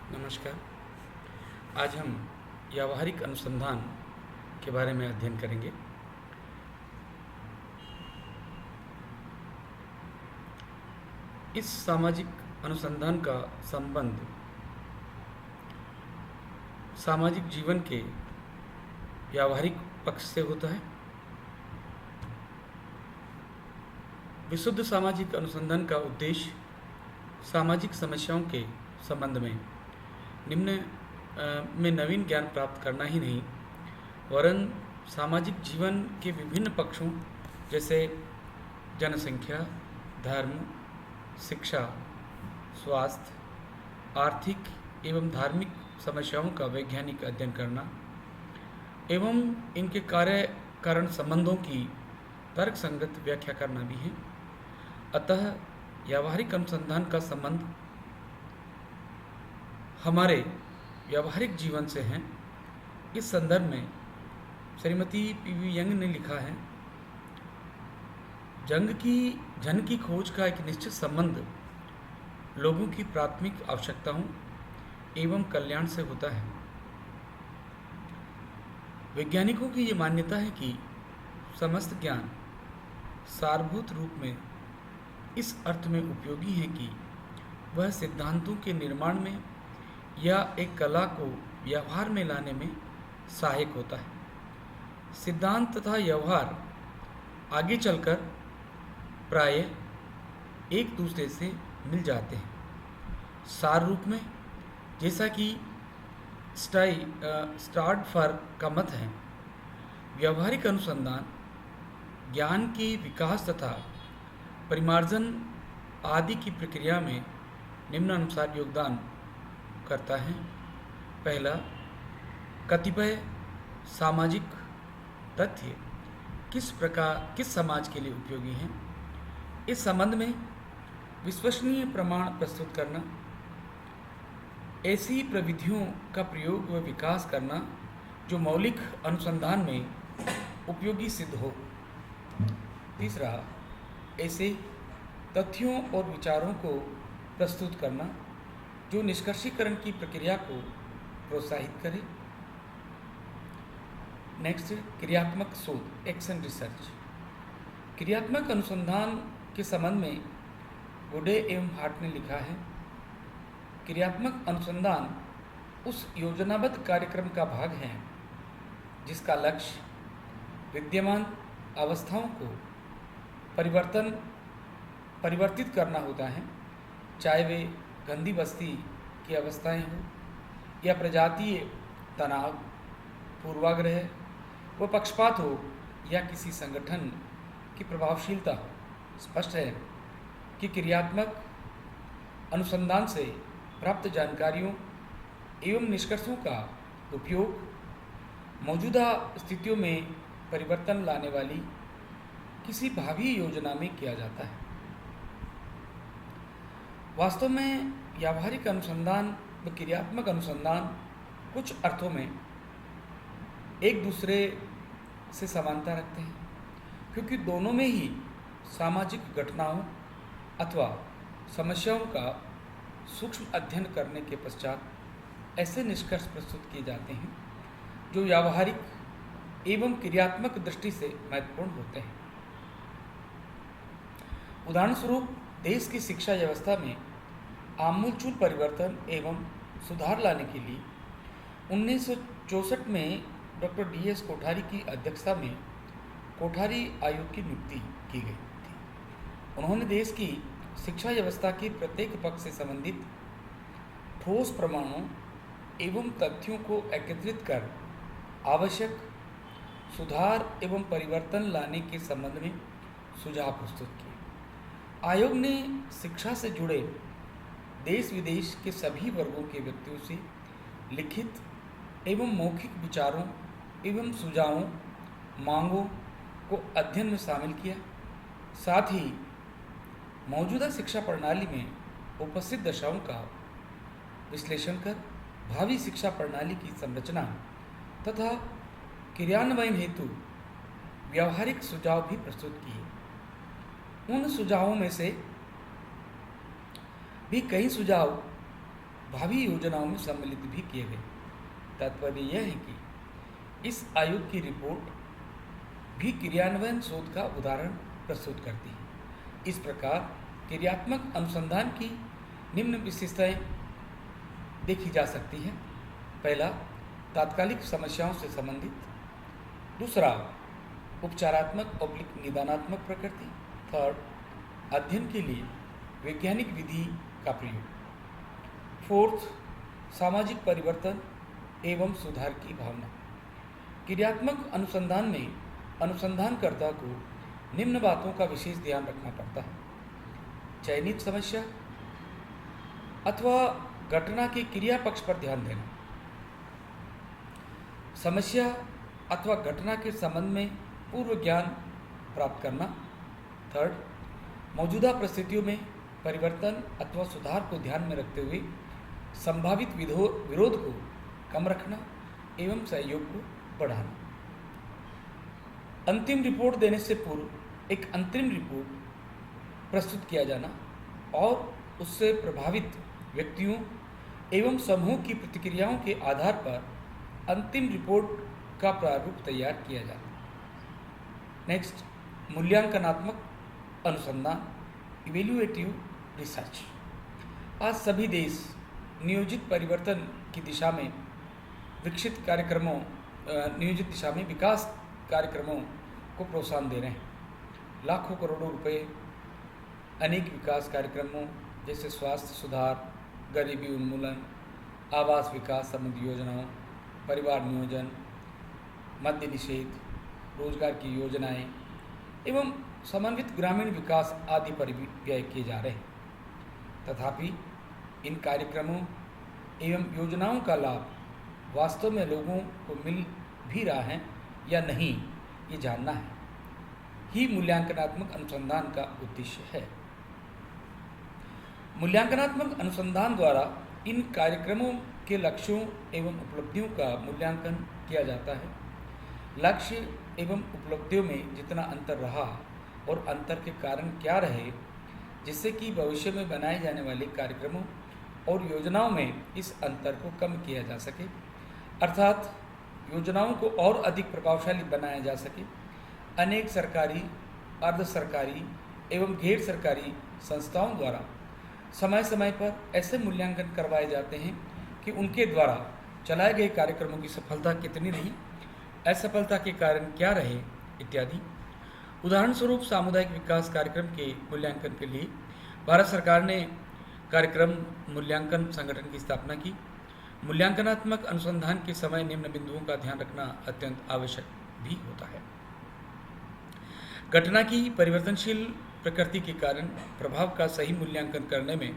नमस्कार। आज हम व्यावहारिक अनुसंधान के बारे में अध्ययन करेंगे। इस सामाजिक अनुसंधान का संबंध सामाजिक जीवन के व्यावहारिक पक्ष से होता है। विशुद्ध सामाजिक अनुसंधान का उद्देश्य सामाजिक समस्याओं के संबंध में नवीन ज्ञान प्राप्त करना ही नहीं, वरन सामाजिक जीवन के विभिन्न पक्षों जैसे जनसंख्या, धर्म, शिक्षा, स्वास्थ्य, आर्थिक एवं धार्मिक समस्याओं का वैज्ञानिक अध्ययन करना एवं इनके कार्य कारण संबंधों की तर्कसंगत व्याख्या करना भी है। अतः व्यावहारिक अनुसंधान का संबंध हमारे व्यावहारिक जीवन से है। इस संदर्भ में श्रीमती पी.वी. यंग ने लिखा है, जन की खोज का एक निश्चित संबंध लोगों की प्राथमिक आवश्यकताओं एवं कल्याण से होता है। वैज्ञानिकों की ये मान्यता है कि समस्त ज्ञान सारभूत रूप में इस अर्थ में उपयोगी है कि वह सिद्धांतों के निर्माण में या एक कला को व्यवहार में लाने में सहायक होता है। सिद्धांत तथा व्यवहार आगे चलकर प्रायः एक दूसरे से मिल जाते हैं। सार रूप में, जैसा कि स्टार्डफर का मत है, व्यावहारिक अनुसंधान ज्ञान के विकास तथा परिमार्जन आदि की प्रक्रिया में निम्नानुसार योगदान करता है। पहला, कतिपय सामाजिक तथ्य किस समाज के लिए उपयोगी हैं, इस संबंध में विश्वसनीय प्रमाण प्रस्तुत करना, ऐसी प्रविधियों का प्रयोग व विकास करना जो मौलिक अनुसंधान में उपयोगी सिद्ध हो। तीसरा, ऐसे तथ्यों और विचारों को प्रस्तुत करना जो निष्कर्षीकरण की प्रक्रिया को प्रोत्साहित करे। नेक्स्ट, क्रियात्मक शोध, एक्शन रिसर्च। क्रियात्मक अनुसंधान के संबंध में गुडे एवं हार्ट ने लिखा है, क्रियात्मक अनुसंधान उस योजनाबद्ध कार्यक्रम का भाग है जिसका लक्ष्य विद्यमान अवस्थाओं को परिवर्तित करना होता है, चाहे वे गंदी बस्ती की अवस्थाएं हों या प्रजातीय तनाव, पूर्वाग्रह व पक्षपात हो या किसी संगठन की प्रभावशीलता हो। स्पष्ट है कि क्रियात्मक अनुसंधान से प्राप्त जानकारियों एवं निष्कर्षों का उपयोग मौजूदा स्थितियों में परिवर्तन लाने वाली किसी भावी योजना में किया जाता है। वास्तव में व्यावहारिक अनुसंधान व क्रियात्मक अनुसंधान कुछ अर्थों में एक दूसरे से समानता रखते हैं, क्योंकि दोनों में ही सामाजिक घटनाओं अथवा समस्याओं का सूक्ष्म अध्ययन करने के पश्चात ऐसे निष्कर्ष प्रस्तुत किए जाते हैं जो व्यावहारिक एवं क्रियात्मक दृष्टि से महत्वपूर्ण होते हैं। उदाहरण स्वरूप, देश की शिक्षा व्यवस्था में आमूलचूल परिवर्तन एवं सुधार लाने के लिए 1964 में डॉक्टर डी.एस. कोठारी की अध्यक्षता में कोठारी आयोग की नियुक्ति की गई थी। उन्होंने देश की शिक्षा व्यवस्था के प्रत्येक पक्ष से संबंधित ठोस प्रमाणों एवं तथ्यों को एकत्रित कर आवश्यक सुधार एवं परिवर्तन लाने के संबंध में सुझाव प्रस्तुत किए। आयोग ने शिक्षा से जुड़े देश विदेश के सभी वर्गों के व्यक्तियों से लिखित एवं मौखिक विचारों एवं सुझावों, मांगों को अध्ययन में शामिल किया। साथ ही मौजूदा शिक्षा प्रणाली में उपस्थित दशाओं का विश्लेषण कर भावी शिक्षा प्रणाली की संरचना तथा क्रियान्वयन हेतु व्यावहारिक सुझाव भी प्रस्तुत किए। उन सुझावों में से भी कई सुझाव भावी योजनाओं में सम्मिलित भी किए गए। तात्पर्य यह है कि इस आयोग की रिपोर्ट भी क्रियान्वयन शोध का उदाहरण प्रस्तुत करती है। इस प्रकार क्रियात्मक अनुसंधान की निम्न विशेषताएं देखी जा सकती हैं। पहला, तात्कालिक समस्याओं से संबंधित। दूसरा, उपचारात्मक और निदानात्मक प्रकृति। थर्ड, अध्ययन के लिए वैज्ञानिक विधि का प्रयोग। फोर्थ, सामाजिक परिवर्तन एवं सुधार की भावना। क्रियात्मक अनुसंधान में अनुसंधानकर्ता को निम्न बातों का विशेष ध्यान रखना पड़ता है। चयनित समस्या अथवा घटना के क्रिया पक्ष पर ध्यान देना। समस्या अथवा घटना के संबंध में पूर्व ज्ञान प्राप्त करना। थर्ड, मौजूदा परिस्थितियों में परिवर्तन अथवा सुधार को ध्यान में रखते हुए संभावित विरोध को कम रखना एवं सहयोग को बढ़ाना। अंतिम रिपोर्ट देने से पूर्व एक अंतरिम रिपोर्ट प्रस्तुत किया जाना और उससे प्रभावित व्यक्तियों एवं समूह की प्रतिक्रियाओं के आधार पर अंतिम रिपोर्ट का प्रारूप तैयार किया जाता है। नेक्स्ट, मूल्यांकनात्मक अनुसंधान, इवेल्युएटिव रिसर्च। आज सभी देश नियोजित परिवर्तन की दिशा में नियोजित दिशा में विकास कार्यक्रमों को प्रोत्साहन दे रहे हैं। लाखों करोड़ों रुपए अनेक विकास कार्यक्रमों जैसे स्वास्थ्य सुधार, गरीबी उन्मूलन, आवास विकास संबंधी योजनाओं, परिवार नियोजन, मद्य निषेध, रोजगार की योजनाएं एवं समन्वित ग्रामीण विकास आदि पर भी व्यय किए जा रहे हैं। तथापि इन कार्यक्रमों एवं योजनाओं का लाभ वास्तव में लोगों को मिल भी रहा है या नहीं, ये जानना है ही मूल्यांकनात्मक अनुसंधान का उद्देश्य है। मूल्यांकनात्मक अनुसंधान द्वारा इन कार्यक्रमों के लक्ष्यों एवं उपलब्धियों का मूल्यांकन किया जाता है। लक्ष्य एवं उपलब्धियों में जितना अंतर रहा और अंतर के कारण क्या रहे, जिससे कि भविष्य में बनाए जाने वाले कार्यक्रमों और योजनाओं में इस अंतर को कम किया जा सके, अर्थात योजनाओं को और अधिक प्रभावशाली बनाया जा सके। अनेक सरकारी, अर्ध सरकारी एवं गैर सरकारी संस्थाओं द्वारा समय समय पर ऐसे मूल्यांकन करवाए जाते हैं कि उनके द्वारा चलाए गए कार्यक्रमों की सफलता कितनी रही, असफलता के कारण क्या रहे इत्यादि। उदाहरण स्वरूप सामुदायिक विकास कार्यक्रम के मूल्यांकन के लिए भारत सरकार ने कार्यक्रम मूल्यांकन संगठन की स्थापना की। मूल्यांकनात्मक अनुसंधान के समय निम्न बिंदुओं का ध्यान रखना अत्यंत आवश्यक भी होता है। घटना की परिवर्तनशील प्रकृति के कारण प्रभाव का सही मूल्यांकन करने में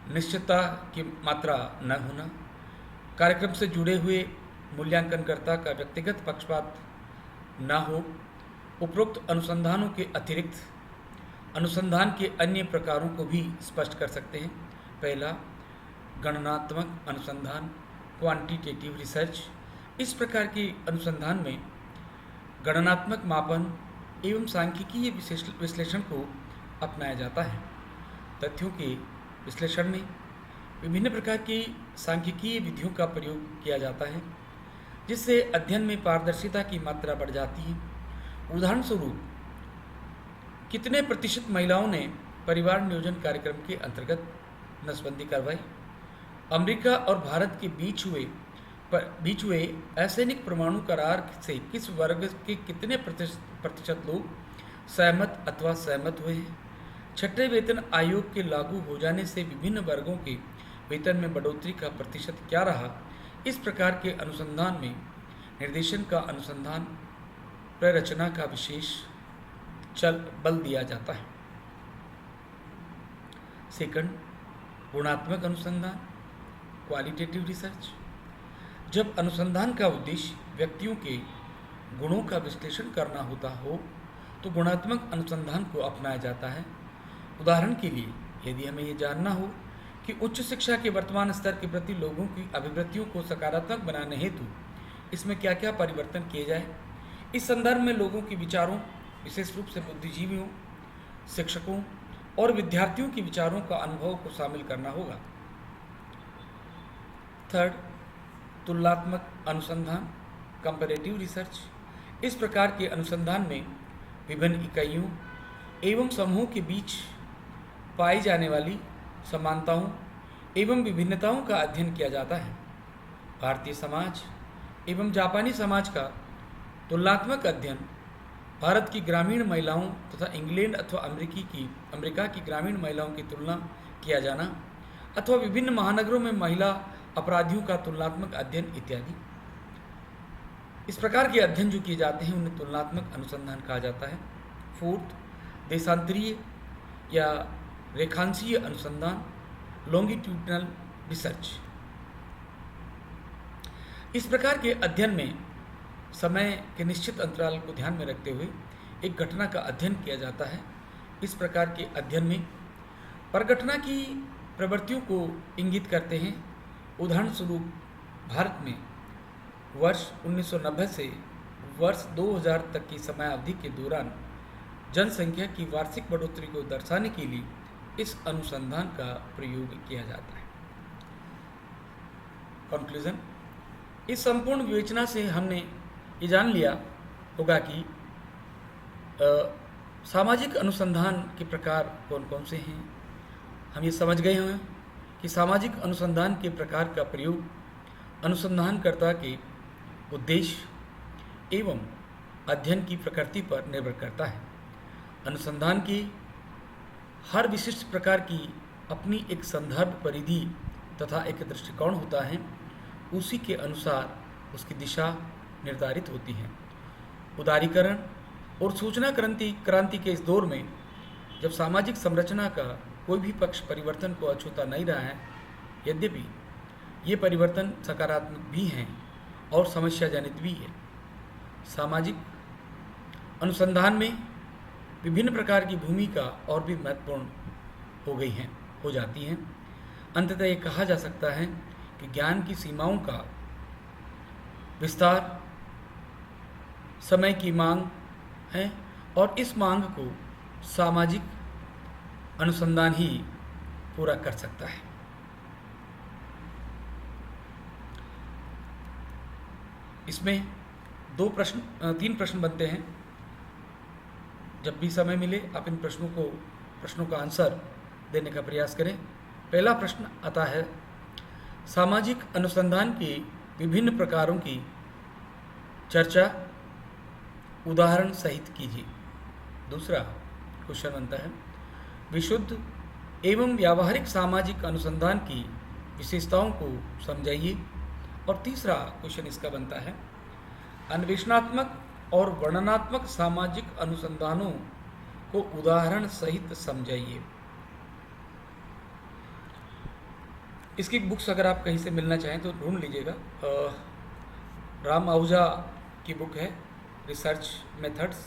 निश्चितता की मात्रा न होना, कार्यक्रम से जुड़े हुए मूल्यांकनकर्ता का व्यक्तिगत पक्षपात न हो, उपरोक्त अनुसंधानों के अतिरिक्त अनुसंधान के अन्य प्रकारों को भी स्पष्ट कर सकते हैं। पहला, गणनात्मक अनुसंधान, क्वांटिटेटिव रिसर्च। इस प्रकार के अनुसंधान में गणनात्मक मापन एवं सांख्यिकीय विश्लेषण को अपनाया जाता है। तथ्यों के विश्लेषण में विभिन्न प्रकार की सांख्यिकीय विधियों का प्रयोग किया जाता है, जिससे अध्ययन में पारदर्शिता की मात्रा बढ़ जाती है। उदाहरण स्वरूप, कितने प्रतिशत महिलाओं ने परिवार नियोजन कार्यक्रम के अंतर्गत नसबंदी करवाई? अमेरिका और भारत के बीच हुए असैनिक परमाणु करार से किस वर्ग के कितने प्रतिशत लोग सहमत अथवा सहमत हुए हैं? छठे वेतन आयोग के लागू हो जाने से विभिन्न वर्गों के वेतन में बढ़ोतरी का प्रतिशत क्या रहा? इस प्रकार के अनुसंधान में निर्देशन का अनुसंधान प्ररचना का विशेष बल दिया जाता है। सेकंड, गुणात्मक अनुसंधान, क्वालिटेटिव रिसर्च। जब अनुसंधान का उद्देश्य व्यक्तियों के गुणों का विश्लेषण करना होता हो तो गुणात्मक अनुसंधान को अपनाया जाता है। उदाहरण के लिए, यदि हमें ये जानना हो कि उच्च शिक्षा के वर्तमान स्तर के प्रति लोगों की अभिवृत्तियों को सकारात्मक बनाने हेतु इसमें क्या क्या परिवर्तन किए जाए, इस संदर्भ में लोगों के विचारों, विशेष रूप से बुद्धिजीवियों, शिक्षकों और विद्यार्थियों के विचारों का अनुभव को शामिल करना होगा। थर्ड, तुलनात्मक अनुसंधान, कंपैरेटिव रिसर्च। इस प्रकार के अनुसंधान में विभिन्न इकाइयों एवं समूहों के बीच पाई जाने वाली समानताओं एवं विभिन्नताओं का अध्ययन किया जाता है। भारतीय समाज एवं जापानी समाज का तुलनात्मक अध्ययन भारत की ग्रामीण महिलाओं तथा इंग्लैंड अथवा अमेरिका की ग्रामीण महिलाओं की तुलना किया जाना अथवा विभिन्न महानगरों में महिला अपराधियों का तुलनात्मक अध्ययन इत्यादि। इस प्रकार के अध्ययन जो किए जाते हैं उन्हें तुलनात्मक अनुसंधान कहा जाता है। फोर्थ, देशांतरीय या रेखांशीय अनुसंधान, लॉन्गिट्यूडिनल रिसर्च। इस प्रकार के अध्ययन में समय के निश्चित अंतराल को ध्यान में रखते हुए एक घटना का अध्ययन किया जाता है। इस प्रकार के अध्ययन में परघटना की प्रवृत्तियों को इंगित करते हैं। उदाहरण स्वरूप भारत में वर्ष 1990 से वर्ष 2000 तक की समयावधि के दौरान जनसंख्या की वार्षिक बढ़ोतरी को दर्शाने के लिए इस अनुसंधान का प्रयोग किया जाता है। कंक्लूजन, इस संपूर्ण विवेचना से हमने ये जान लिया होगा कि सामाजिक अनुसंधान के प्रकार कौन कौन से हैं। हम ये समझ गए हैं कि सामाजिक अनुसंधान के प्रकार का प्रयोग अनुसंधानकर्ता के उद्देश्य एवं अध्ययन की प्रकृति पर निर्भर करता है। अनुसंधान की हर विशिष्ट प्रकार की अपनी एक संदर्भ परिधि तथा एक दृष्टिकोण होता है। उसी के अनुसार उसकी दिशा निर्धारित होती है। उदारीकरण और सूचना क्रांति के इस दौर में जब सामाजिक संरचना का कोई भी पक्ष परिवर्तन को अछूता नहीं रहा है, यद्यपि ये परिवर्तन सकारात्मक भी हैं और समस्या जनित भी है। सामाजिक अनुसंधान में विभिन्न प्रकार की भूमिका और भी महत्वपूर्ण हो जाती हैं। अंततः ये कहा जा सकता है कि ज्ञान की सीमाओं का विस्तार समय की मांग है और इस मांग को सामाजिक अनुसंधान ही पूरा कर सकता है। इसमें तीन प्रश्न बनते हैं। जब भी समय मिले आप इन प्रश्नों का आंसर देने का प्रयास करें। पहला प्रश्न आता है, सामाजिक अनुसंधान के विभिन्न प्रकारों की चर्चा उदाहरण सहित कीजिए। दूसरा क्वेश्चन बनता है, विशुद्ध एवं व्यावहारिक सामाजिक अनुसंधान की विशेषताओं को समझाइए। और तीसरा क्वेश्चन इसका बनता है, अन्वेषणात्मक और वर्णनात्मक सामाजिक अनुसंधानों को उदाहरण सहित समझाइए। इसकी बुक्स अगर आप कहीं से मिलना चाहें तो ढूंढ लीजिएगा। राम आहूजा की बुक है रिसर्च मेथड्स,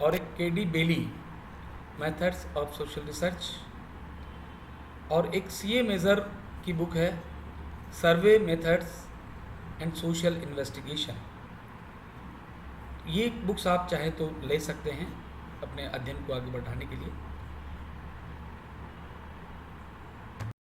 और एक KD Bailey methods of social research, और एक सीए मेजर की बुक है survey methods and social investigation. ये बुक्स आप चाहें तो ले सकते हैं अपने अध्ययन को आगे बढ़ाने के लिए।